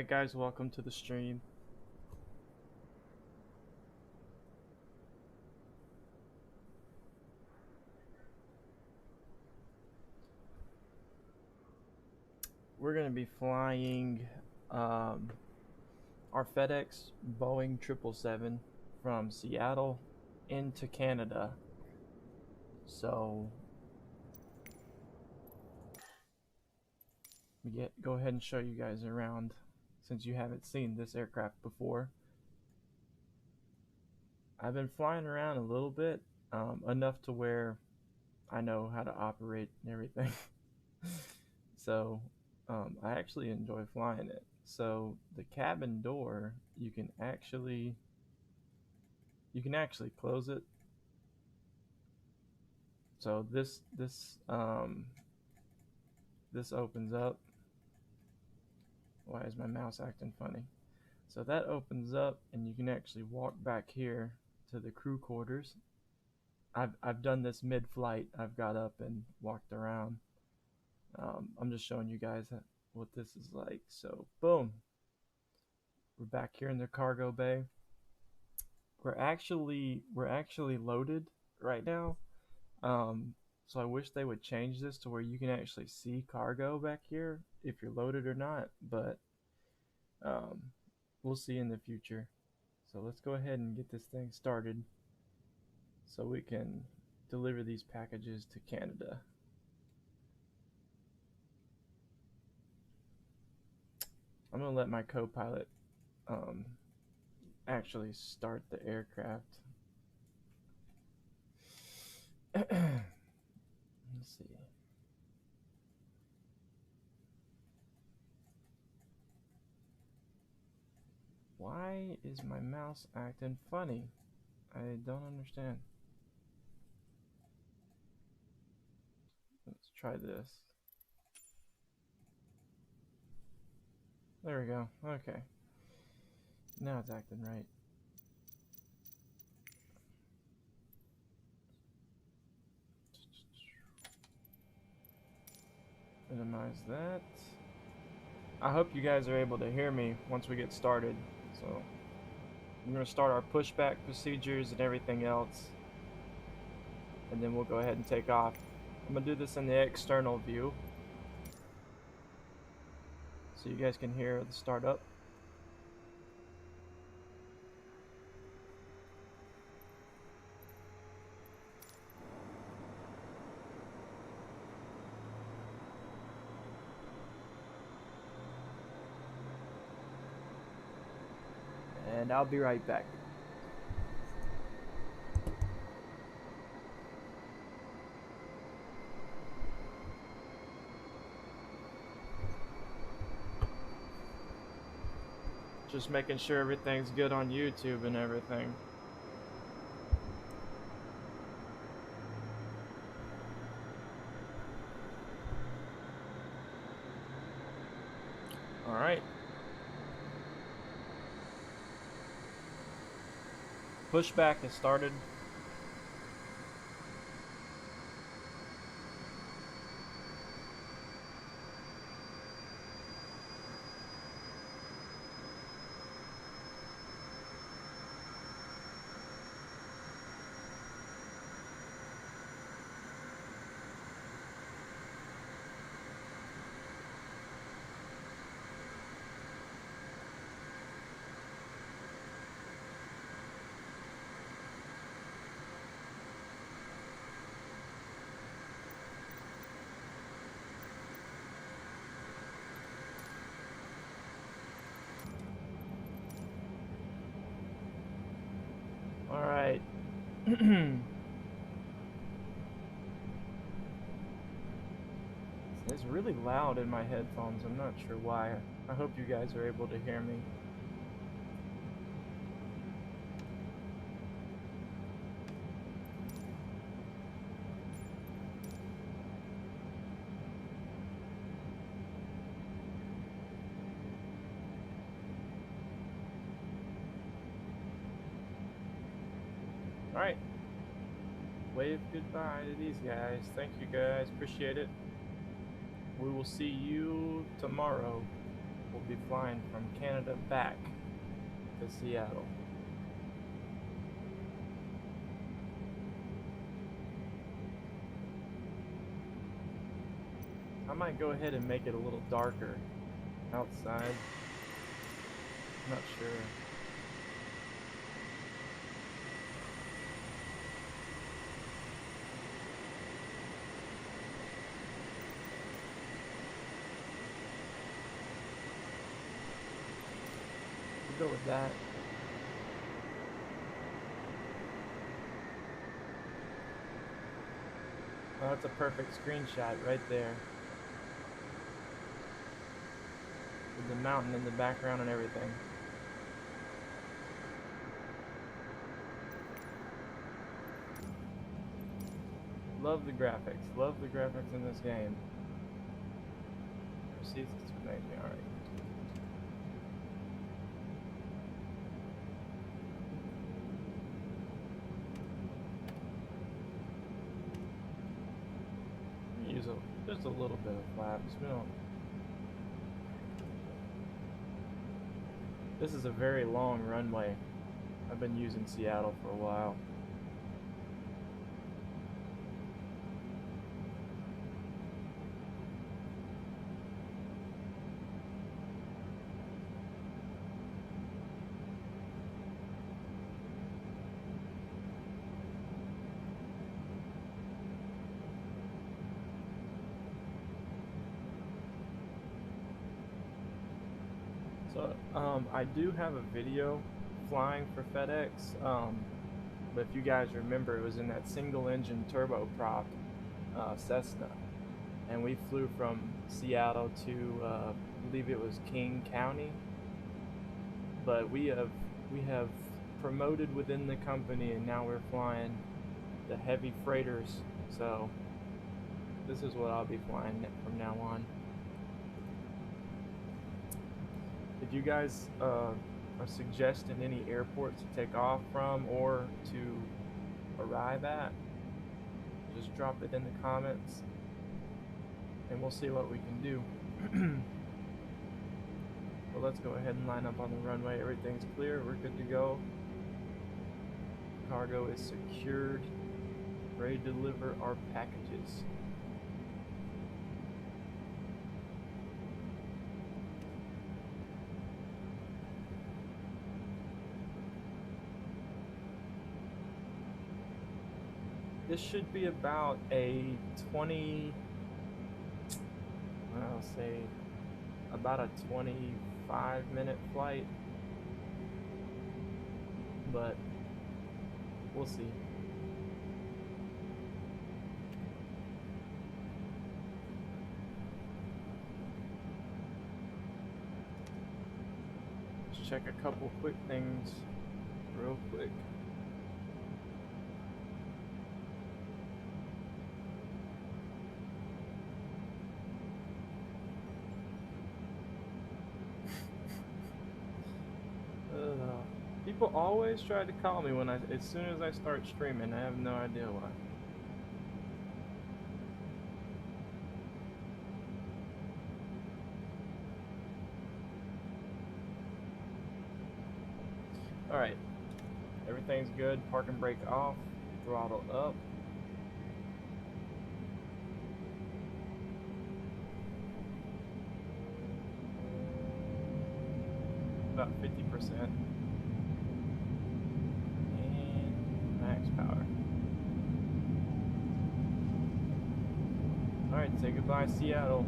Alright guys, welcome to the stream. We're going to be flying our FedEx Boeing 777 from Seattle into Canada. So go ahead and show you guys around since you haven't seen this aircraft before. I've been flying around a little bit, enough to where I know how to operate and everything. So I actually enjoy flying it. So the cabin door, you can actually close it. So this opens up. Why is my mouse acting funny? So that opens up and you can actually walk back here to the crew quarters. I've done this mid-flight. I've got up and walked around. I'm just showing you guys what this is like. So boom, we're back here in the cargo bay. We're actually loaded right now. So I wish they would change this to where you can actually see cargo back here if you're loaded or not, but um, we'll see in the future. So let's go ahead and get this thing started so we can deliver these packages to Canada. I'm gonna let my co-pilot actually start the aircraft. Let's see. Why is my mouse acting funny? I don't understand. Let's try this. There we go. Okay. Now it's acting right. Minimize that. I hope you guys are able to hear me once we get started. So we're going to start our pushback procedures and everything else, and then we'll go ahead and take off. I'm going to do this in the external view so you guys can hear the startup. And I'll be right back. Just making sure everything's good on YouTube and everything. Alright. Pushback has started. Alright. It's really loud in my headphones. I'm not sure why. I hope you guys are able to hear me. Alright. Wave goodbye to these guys. Thank you guys. Appreciate it. We will see you tomorrow. we'll be flying from Canada back to Seattle. I might go ahead and make it a little darker outside. I'm not sure. We'll go with that. Oh, that's a perfect screenshot right there. With the mountain in the background and everything. Love the graphics. Love the graphics in this game. See, it's amazing. Alright. Use just a little bit of flaps. We don't. This is a very long runway. I've been using Seattle for a while. So, I do have a video flying for FedEx, but if you guys remember, it was in that single-engine turboprop Cessna, and we flew from Seattle to, I believe it was King County, but we have promoted within the company, and now we're flying the heavy freighters, so this is what I'll be flying from now on. If you guys are suggesting any airports to take off from or to arrive at, just drop it in the comments and we'll see what we can do. Well, let's go ahead and line up on the runway. Everything's clear, we're good to go. Cargo is secured, ready to deliver our packages. This should be about a 20, I'll say about a 25-minute flight, but we'll see. Let's check a couple quick things real quick. People always try to call me as soon as I start streaming. I have no idea why. Alright, everything's good. Park and brake off, throttle up. About 50%. Power. Alright, say goodbye, Seattle.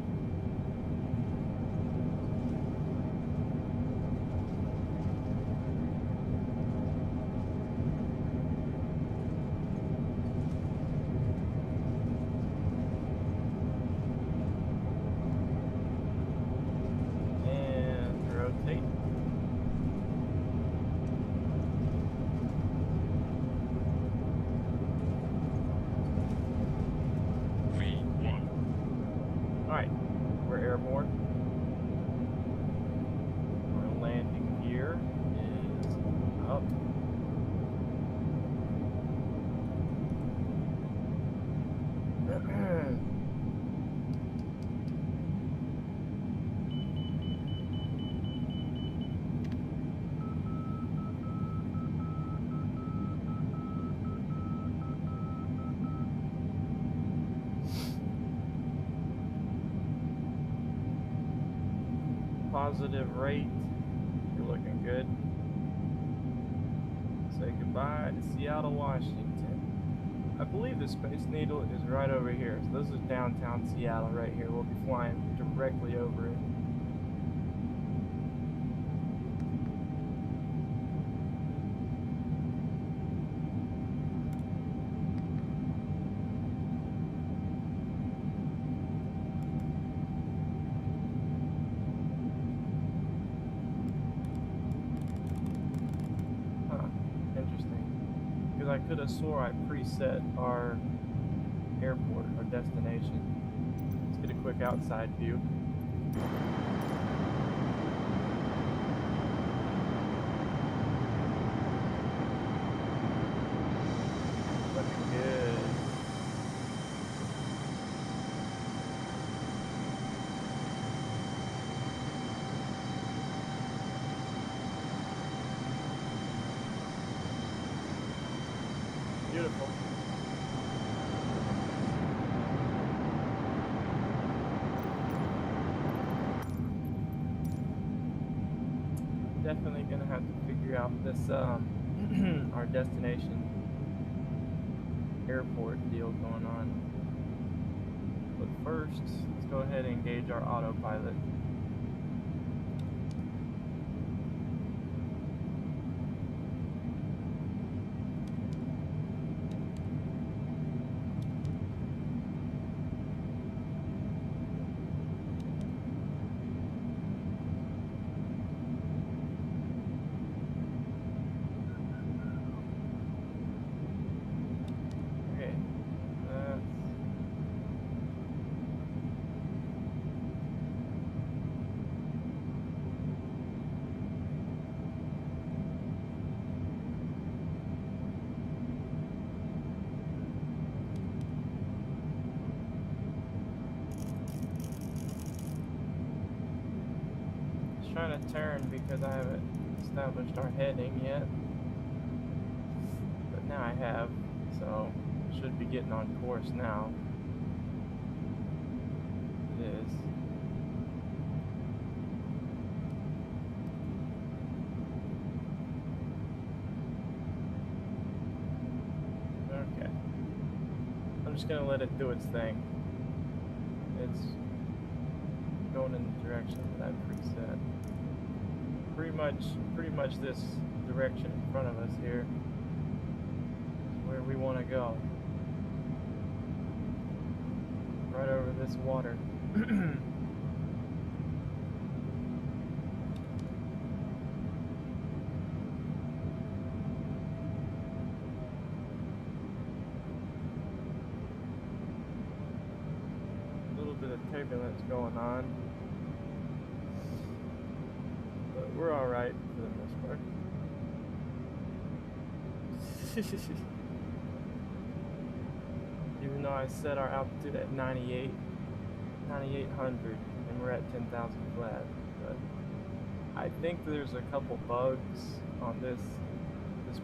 And rotate. Alright, we're airborne. Our landing gear is up. positive rate. You're looking good. Say goodbye to Seattle, Washington. I believe the Space Needle is right over here. So this is downtown Seattle right here. We'll be flying directly over it. I could have swore I preset our airport, our destination. Let's get a quick outside view. Looking good. Beautiful. Definitely gonna have to figure out this our destination airport deal going on. But first, let's go ahead and engage our autopilot. Trying to turn because I haven't established our heading yet, but now I have, so should be getting on course now. It is. Okay, I'm just gonna let it do its thing. It's going in the direction that I preset. Pretty much this direction in front of us here is where we want to go. Right over this water. A little bit of turbulence going on. We're all right for the most part. Even though I set our altitude at 9,800, and we're at 10,000 flat, but I think there's a couple bugs on this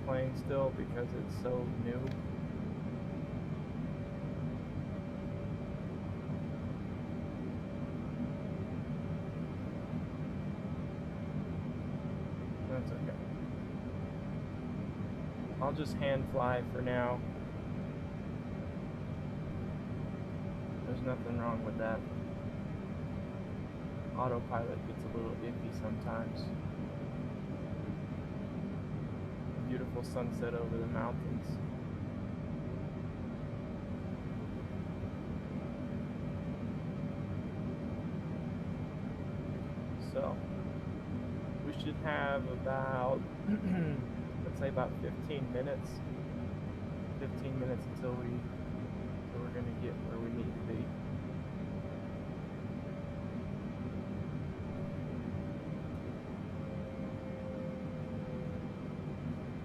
plane still because it's so new. That's okay. I'll just hand fly for now. There's nothing wrong with that. Autopilot gets a little iffy sometimes. Beautiful sunset over the mountains. So we should have about let's say about 15 minutes. 15 minutes until we're gonna get where we need to be.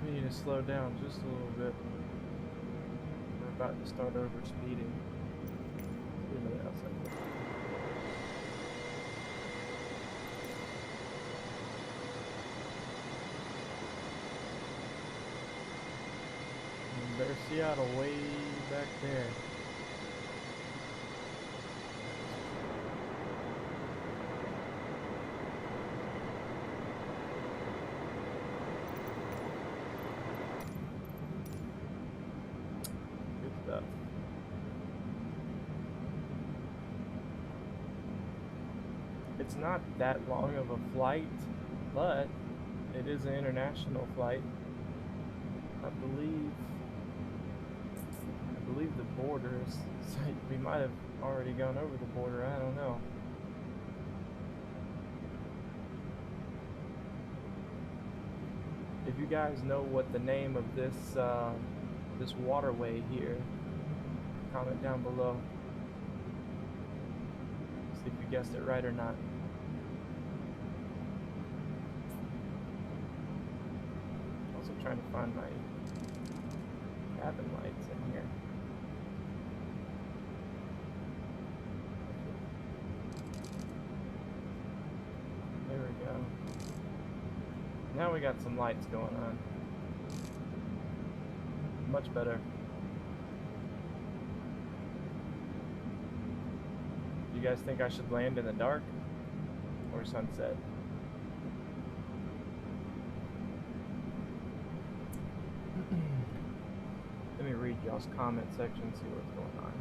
We need to slow down just a little bit. We're about to start over speeding. There's Seattle way back there. It's not that long of a flight, but it is an international flight. I believe the border is, we might have already gone over the border, I don't know. If you guys know what the name of this this waterway here, comment down below. See if you guessed it right or not. Also trying to find my cabin lights in here. There we go. Now we got some lights going on. Much better. You guys think I should land in the dark or sunset? Let me read y'all's comment section, see what's going on.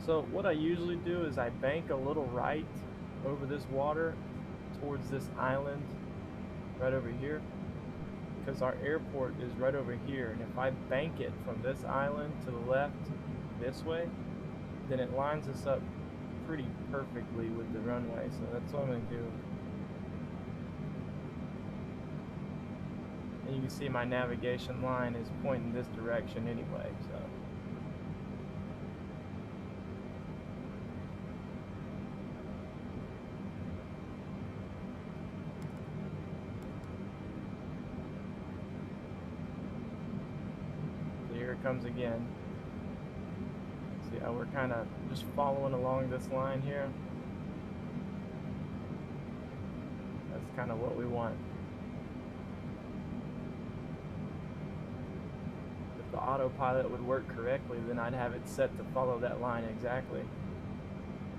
So what I usually do is I bank a little right over this water towards this island right over here, because our airport is right over here, and if I bank it from this island to the left this way, then it lines us up pretty perfectly with the runway. So that's what I'm going to do. And you can see my navigation line is pointing this direction anyway, so here it comes again. See how we're kind of just following along this line here? That's kind of what we want. If the autopilot would work correctly, then I'd have it set to follow that line exactly.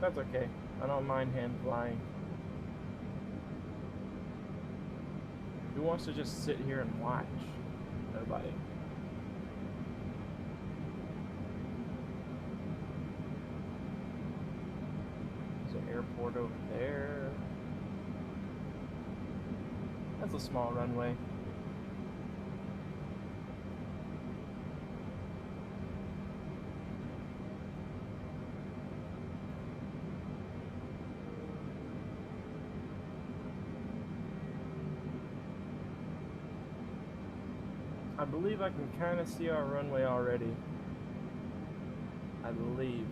That's okay. I don't mind hand flying. Who wants to just sit here and watch? Nobody. Airport over there. That's a small runway. I believe I can kind of see our runway already. I believe.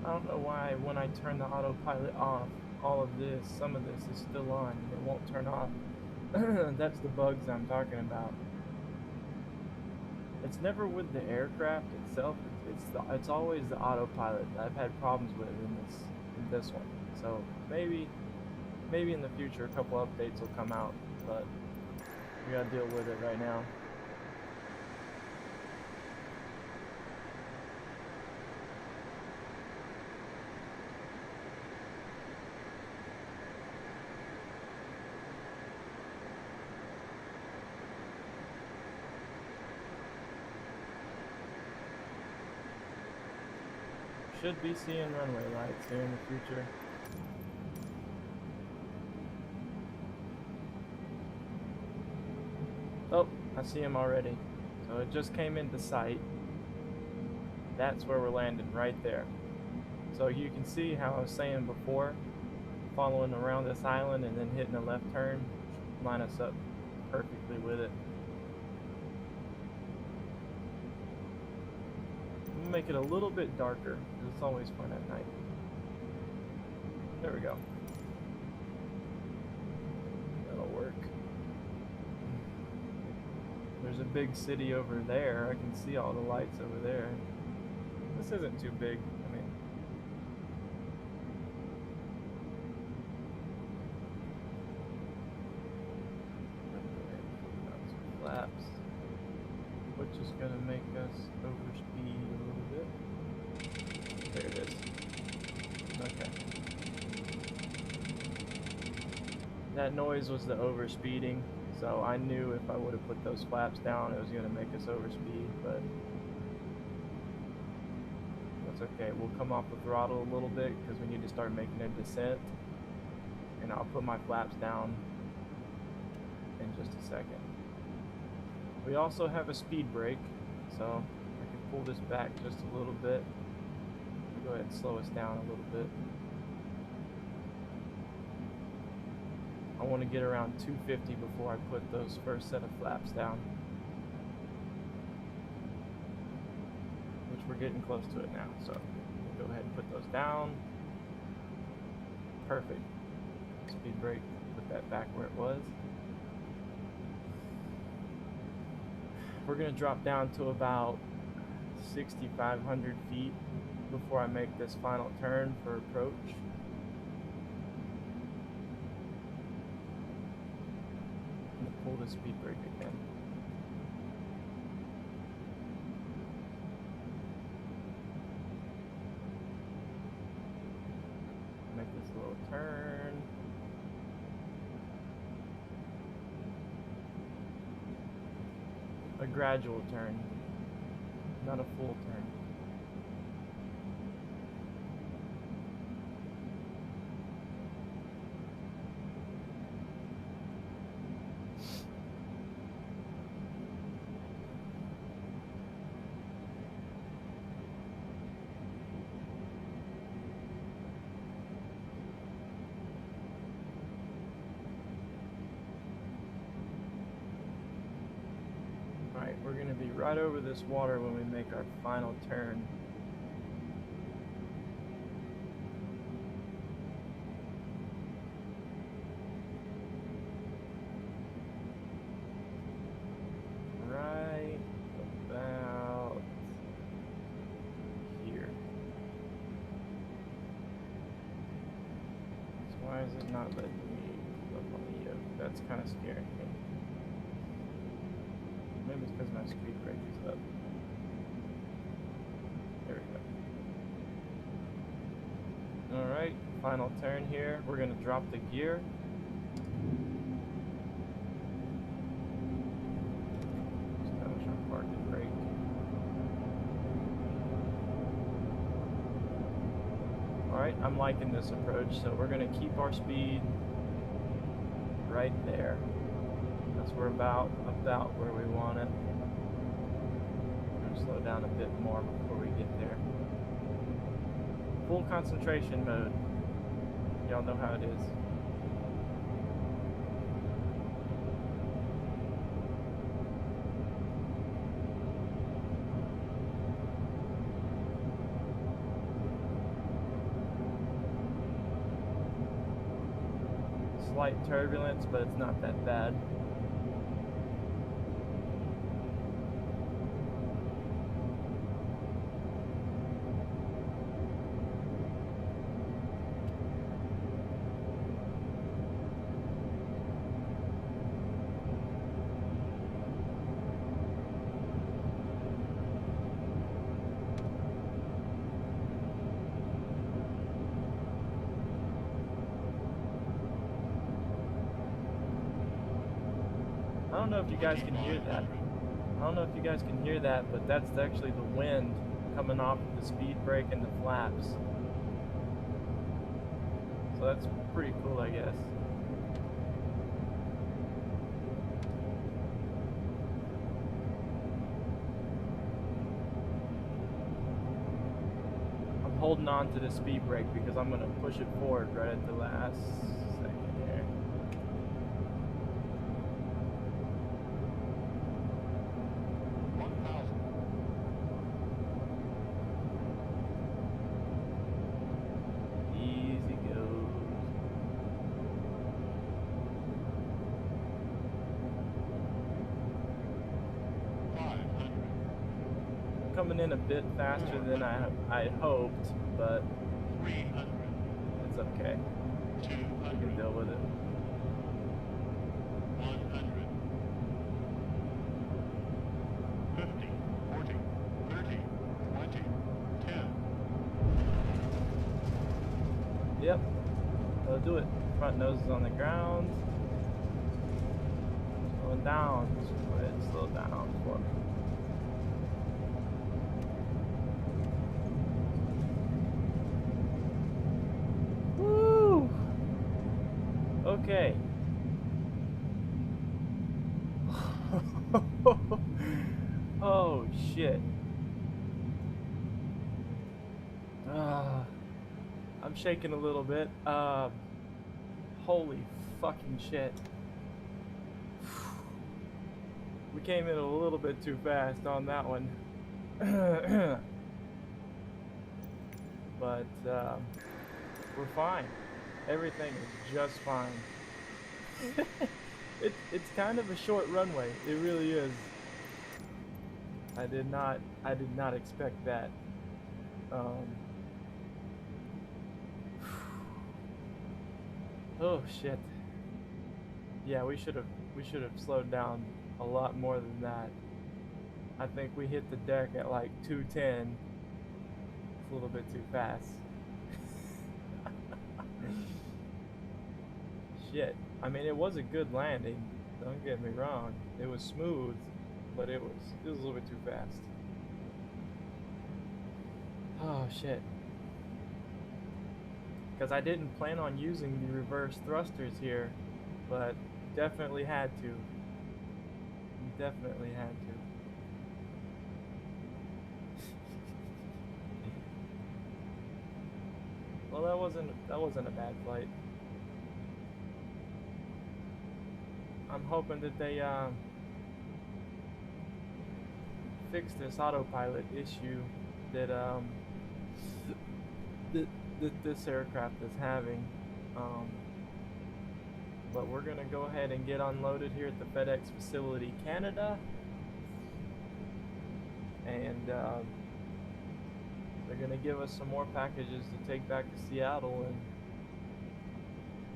I don't know why when I turn the autopilot off, all of this, some of this is still on. It won't turn off. That's the bugs I'm talking about. It's never with the aircraft itself. It's always the autopilot that I've had problems with in this one. So maybe in the future a couple updates will come out, but we gotta deal with it right now. Should be seeing runway lights here in the future. Oh, I see them already. So it just came into sight. That's where we're landing, right there. So you can see how I was saying before, following around this island and then hitting a left turn, line us up perfectly with it. Make it a little bit darker, because it's always fun at night. There we go. That'll work. There's a big city over there. I can see all the lights over there. This isn't too big. I mean, flaps, which is going to make us overspeed a little bit. There it is. Okay. That noise was the overspeeding, so I knew if I would have put those flaps down, it was going to make us overspeed, but that's okay. We'll come off the throttle a little bit because we need to start making a descent, and I'll put my flaps down in just a second. We also have a speed brake, so I can pull this back just a little bit. Go ahead and slow us down a little bit. I want to get around 250 before I put those first set of flaps down, which we're getting close to it now, so we'll go ahead and put those down. Perfect. Speed brake, put that back where it was. We're going to drop down to about 6,500 feet before I make this final turn for approach. I'm going to pull the speed brake again. Make this little turn. A gradual turn, not a full turn. We're going to be right over this water when we make our final turn. Right about here. So why is it not letting me look on the yoke? That's kind of scaring me. Maybe it's because my speed brake is up. There we go. Alright, final turn here. We're going to drop the gear. Establish our park and brake. Alright, I'm liking this approach, so we're going to keep our speed right there. We're about where we want it. We're gonna slow down a bit more before we get there. Full concentration mode. Y'all know how it is. Slight turbulence, but it's not that bad. I don't know if you guys can hear that. I don't know if you guys can hear that, but that's actually the wind coming off of the speed brake and the flaps. So that's pretty cool, I guess. I'm holding on to the speed brake because I'm going to push it forward right at the last second here. coming in a bit faster than I hoped, but 300, it's okay. We 200, can deal with it. 100, 50, 40, 30, 20, 10. Yep, that'll do it. Front nose is on the ground. Slowing down. Just go ahead and slow down for me. Woo! Okay. Oh shit. I'm shaking a little bit. Holy fucking shit. We came in a little bit too fast on that one. But we're fine. Everything is just fine. It's kind of a short runway. It really is. I did not expect that. Oh shit. Yeah, we should have slowed down a lot more than that. I think we hit the deck at like 210. It's a little bit too fast. Shit. I mean, it was a good landing. Don't get me wrong. It was smooth, but it was a little bit too fast. Oh shit. Because I didn't plan on using the reverse thrusters here, but definitely had to. Definitely had to. Well, that wasn't a bad flight. I'm hoping that they fix this autopilot issue that that this aircraft is having. But we're gonna go ahead and get unloaded here at the FedEx facility, Canada, and they're gonna give us some more packages to take back to Seattle, and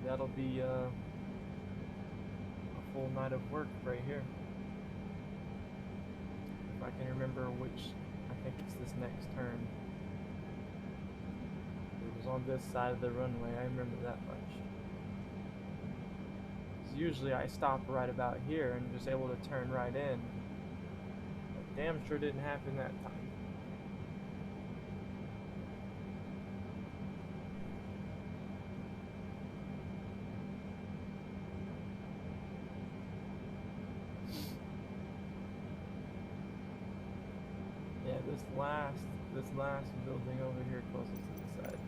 that'll be a full night of work right here. If I can remember which, I think it's this next turn. It was on this side of the runway, I remember that much. Usually I stop right about here and just able to turn right in. But damn sure didn't happen that time. Yeah, this last building over here closest to the side.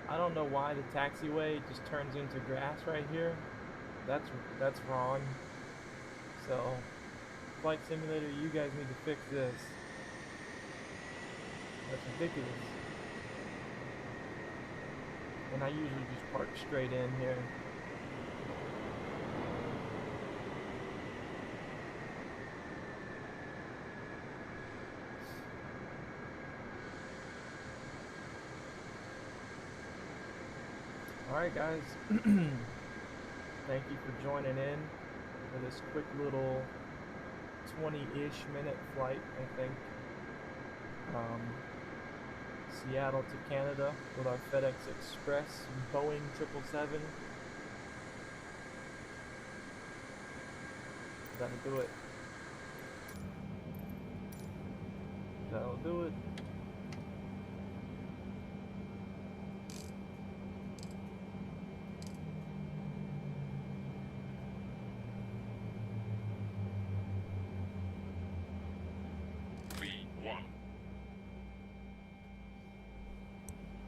I don't know why the taxiway just turns into grass right here. That's wrong. So, Flight Simulator, you guys need to fix this. That's ridiculous. And I usually just park straight in here. Alright guys, thank you for joining in for this quick little 20-ish minute flight, I think. Seattle to Canada with our FedEx Express Boeing 777. That'll do it. That'll do it.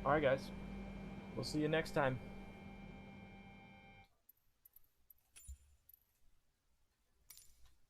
Alright guys, we'll see you next time.